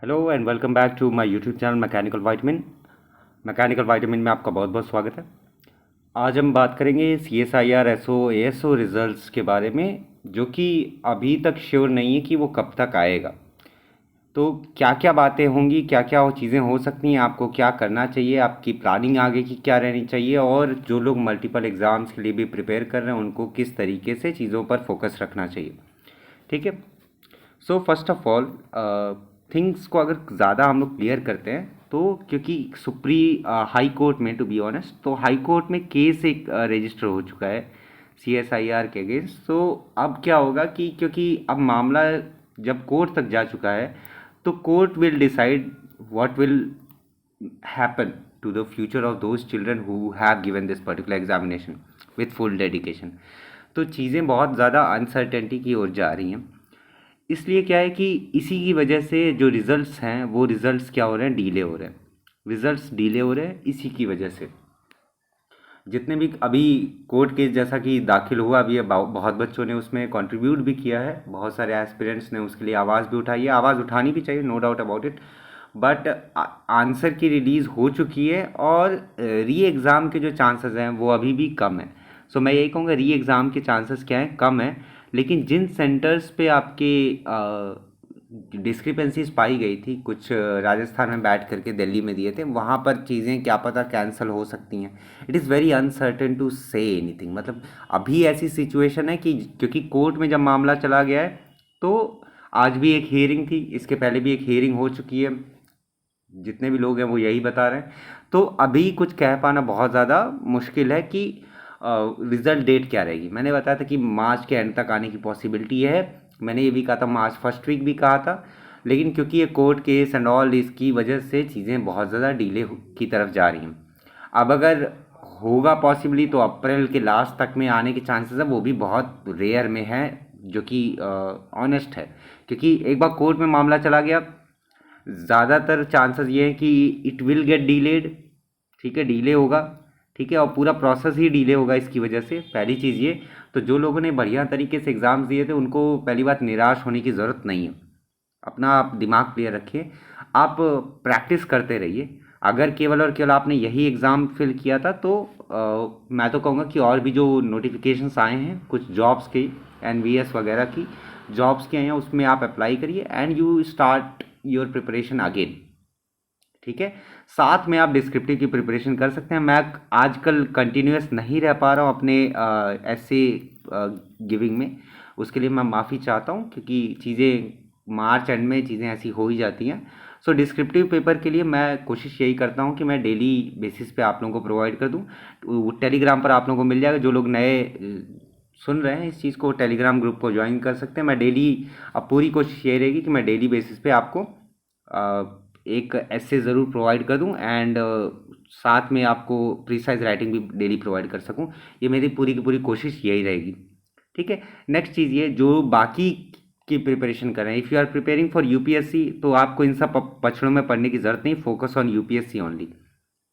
Hello and welcome back to my YouTube channel mechanical vitamin में आपका बहुत बहुत स्वागत है। आज हम बात करेंगे CSIR SO ASO रिजल्ट्स के बारे में, जो कि अभी तक श्योर नहीं है कि वो कब तक आएगा। तो क्या क्या बातें होंगी, क्या क्या वो चीज़ें हो सकती हैं, आपको क्या करना चाहिए, आपकी प्लानिंग आगे की क्या रहनी चाहिए, और जो लोग मल्टीपल एग्ज़ाम्स के लिए भी प्रिपेयर कर रहे हैं उनको किस तरीके से चीज़ों पर फोकस रखना चाहिए। ठीक है। So first of all things को अगर ज़्यादा हम लोग क्लियर करते हैं तो, क्योंकि हाई कोर्ट में, टू बी ऑनेस्ट, तो हाई कोर्ट में केस एक रजिस्टर हो चुका है CSIR के अगेंस्ट। तो अब क्या होगा कि क्योंकि अब मामला जब कोर्ट तक जा चुका है तो court will decide what will happen to the future of those children who have given this particular examination with full dedication। तो चीज़ें बहुत ज़्यादा अनसर्टेनिटी की ओर जा रही हैं। इसलिए क्या है कि इसी की वजह से जो रिज़ल्ट्स हैं वो रिज़ल्ट्स क्या हो रहे हैं, डीले हो रहे हैं। रिज़ल्ट्स डीले हो रहे हैं इसी की वजह से। जितने भी अभी कोर्ट केस जैसा कि दाखिल हुआ अभी है, बहुत बच्चों ने उसमें कंट्रीब्यूट भी किया है, बहुत सारे एस्पिरेंट्स ने उसके लिए आवाज़ भी उठाई है। आवाज़ उठानी भी चाहिए, no doubt about it. But answer key release हो चुकी है और री एग्ज़ाम के जो चांसेस हैं वो अभी भी कम है। सो मैं यही कहूँगा, री एग्ज़ाम के चांसेस क्या हैं, कम है। लेकिन जिन सेंटर्स पे आपके डिस्क्रिपेंसीज पाई गई थी, कुछ राजस्थान में बैठ करके दिल्ली में दिए थे, वहाँ पर चीज़ें क्या पता कैंसिल हो सकती हैं। It is very uncertain to say anything. मतलब अभी ऐसी सिचुएशन है कि क्योंकि कोर्ट में जब मामला चला गया है तो आज भी एक हियरिंग थी, इसके पहले भी एक हियरिंग हो चुकी है। जितने भी लोग हैं वो यही बता रहे हैं। तो अभी कुछ कह पाना बहुत ज़्यादा मुश्किल है कि रिज़ल्ट डेट क्या रहेगी। मैंने बताया था कि मार्च के एंड तक आने की पॉसिबिलिटी है। मैंने ये भी कहा था, मार्च फर्स्ट वीक भी कहा था। लेकिन क्योंकि ये कोर्ट केस एंड ऑल, इसकी वजह से चीज़ें बहुत ज़्यादा डिले की तरफ जा रही हैं। अब अगर होगा पॉसिबली तो अप्रैल के लास्ट तक में आने के चांसेस है, वो भी बहुत रेयर में है, जो कि ऑनेस्ट है। क्योंकि एक बार कोर्ट में मामला चला गया, ज़्यादातर चांसेस ये हैं कि इट विल गेट डीलेड। ठीक है, डीले होगा। ठीक है, और पूरा प्रोसेस ही डीले होगा इसकी वजह से। पहली चीज़ ये। तो जो लोगों ने बढ़िया तरीके से एग्ज़ाम्स दिए थे उनको पहली बात निराश होने की ज़रूरत नहीं है। अपना आप दिमाग क्लियर रखिए, आप प्रैक्टिस करते रहिए। अगर केवल और केवल आपने यही एग्ज़ाम फिल किया था तो मैं तो कहूँगा कि और भी जो नोटिफिकेशंस आए हैं कुछ जॉब्स की, NVS वगैरह की जॉब्स के आए हैं, उसमें आप अप्लाई करिए and you start your preparation again. ठीक है, साथ में आप डिस्क्रिप्टिव की प्रिपरेशन कर सकते हैं। मैं आजकल कंटिन्यूस नहीं रह पा रहा हूँ अपने ऐसे गिविंग में, उसके लिए मैं माफ़ी चाहता हूँ, क्योंकि चीज़ें मार्च एंड में चीज़ें ऐसी हो ही जाती हैं। सो डिस्क्रिप्टिव पेपर के लिए मैं कोशिश यही करता हूँ कि मैं डेली बेसिस पे आप लोगों को प्रोवाइड कर दूँ। टेलीग्राम पर आप लोगों को मिल जाएगा। जो लोग नए सुन रहे हैं इस चीज़ को, टेलीग्राम ग्रुप को ज्वाइन कर सकते हैं। मैं डेली, अब पूरी कोशिश ये रहेगी कि मैं डेली बेसिस पे आपको एक ऐसे ज़रूर प्रोवाइड कर दूं एंड साथ में आपको प्रिसाइज राइटिंग भी डेली प्रोवाइड कर सकूं। ये मेरी पूरी की पूरी कोशिश यही रहेगी। ठीक है। नेक्स्ट चीज़ ये, जो बाकी की प्रिपरेशन कर रहे हैं, if you are preparing for UPSC तो आपको इन सब पचड़ों में पढ़ने की ज़रूरत नहीं। Focus on UPSC only.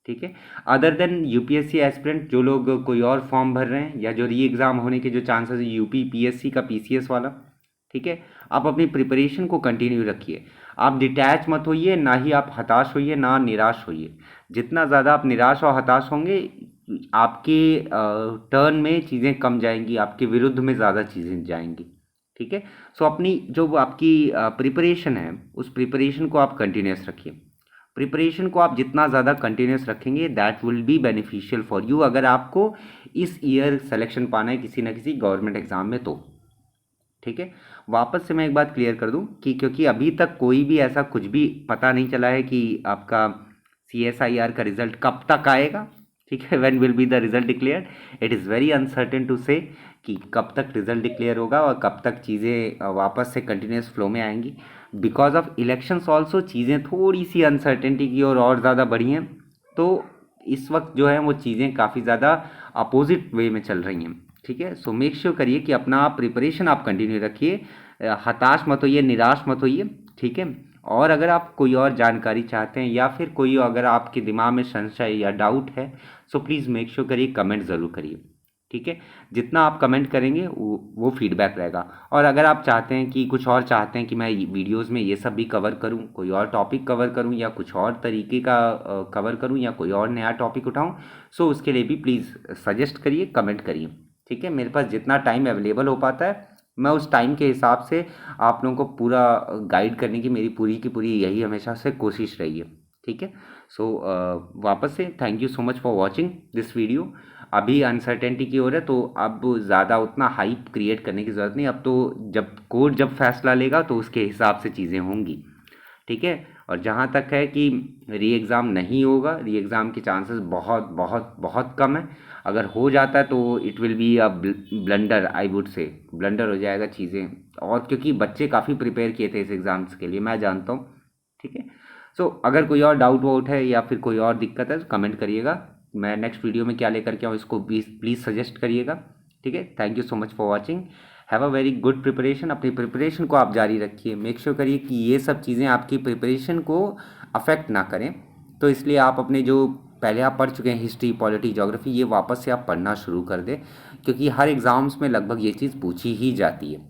ठीक है। अदर देन UPSC एस्पिरेंट, जो लोग कोई और फॉर्म भर रहे हैं या जो री एग्ज़ाम होने के जो चांसेस है, UP PSC का PCS वाला, ठीक है, आप अपनी प्रिपरेशन को कंटिन्यू रखिए। आप डिटैच मत होइए, ना ही आप हताश होइए, ना निराश होइए। जितना ज़्यादा आप निराश और हताश होंगे, आपके टर्न में चीज़ें कम जाएंगी, आपके विरुद्ध में ज़्यादा चीज़ें जाएंगी। ठीक है। सो अपनी जो आपकी प्रिपरेशन है, उस प्रिपरेशन को आप कंटिन्यूस रखिए। प्रिपरेशन को आप जितना ज़्यादा कंटिन्यूस रखेंगे, that will be beneficial for you, अगर आपको इस ईयर सिलेक्शन पाना है किसी ना किसी गवर्नमेंट एग्जाम में तो। ठीक है। वापस से मैं एक बात क्लियर कर दूं कि क्योंकि अभी तक कोई भी ऐसा कुछ भी पता नहीं चला है कि आपका CSIR का रिजल्ट कब तक आएगा। ठीक है, when will be the result declared, it is very uncertain to say कि कब तक रिजल्ट डिक्लेयर होगा और कब तक चीज़ें वापस से कंटिन्यूस फ्लो में आएंगी। बिकॉज ऑफ इलेक्शंस ऑल्सो चीज़ें थोड़ी सी अनसर्टेनिटी की और ज़्यादा बढ़ी हैं। तो इस वक्त जो है वो चीज़ें काफ़ी ज़्यादा अपोजिट वे में चल रही हैं। ठीक है। सो मेक श्योर करिए कि अपना प्रिपरेशन आप कंटिन्यू रखिए, हताश मत होइए, निराश मत होइए। ठीक है। और अगर आप कोई और जानकारी चाहते हैं या फिर कोई अगर आपके दिमाग में संशय या डाउट है, सो प्लीज़ मेक श्योर करिए, कमेंट ज़रूर करिए। ठीक है, जितना आप कमेंट करेंगे वो फीडबैक रहेगा। और अगर आप चाहते हैं कि कुछ और चाहते हैं कि मैं वीडियोस में ये सब भी कवर करूं, कोई और टॉपिक कवर करूं या कुछ और तरीके का कवर करूं या कोई और नया टॉपिक उठाऊं, सो उसके लिए भी प्लीज़ सजेस्ट करिए, कमेंट करिए। ठीक है, मेरे पास जितना टाइम अवेलेबल हो पाता है मैं उस टाइम के हिसाब से आप लोगों को पूरा गाइड करने की मेरी पूरी की पूरी यही हमेशा से कोशिश रही है। ठीक है, सो वापस से thank you so much for watching this video. अभी अनसर्टेनिटी की ओर है, तो अब ज़्यादा उतना हाइप क्रिएट करने की ज़रूरत नहीं। अब तो जब कोर्ट जब फैसला लेगा तो उसके हिसाब से चीज़ें होंगी। ठीक है, और जहाँ तक है कि री एग्ज़ाम नहीं होगा, री एग्ज़ाम के चांसेस बहुत बहुत बहुत कम है। अगर हो जाता है तो it will be a blunder, I would say blunder हो जाएगा चीज़ें। और क्योंकि बच्चे काफ़ी प्रिपेयर किए थे इस एग्ज़ाम्स के लिए, मैं जानता हूँ। ठीक है, सो अगर कोई और डाउट वाउट है या फिर कोई और दिक्कत है तो कमेंट करिएगा। मैं नेक्स्ट वीडियो में क्या लेकर के आऊँ इसको प्लीज़ सजेस्ट करिएगा। ठीक है, thank you so much for watching. Have a very good preparation. अपनी प्रिपरेशन को आप जारी रखिए, मेक श्योर करिए कि ये सब चीज़ें आपकी प्रिपरेशन को अफेक्ट ना करें। तो इसलिए आप अपने जो पहले आप पढ़ चुके हैं हिस्ट्री, पॉलिटी, ज्योग्राफी, ये वापस से आप पढ़ना शुरू कर दें, क्योंकि हर एग्ज़ाम्स में लगभग ये चीज़ पूछी ही जाती है।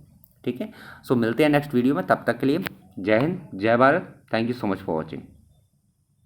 ठीक है, सो मिलते हैं नेक्स्ट वीडियो में, तब तक के लिए जय हिंद, जय Bharat, thank you so much for watching.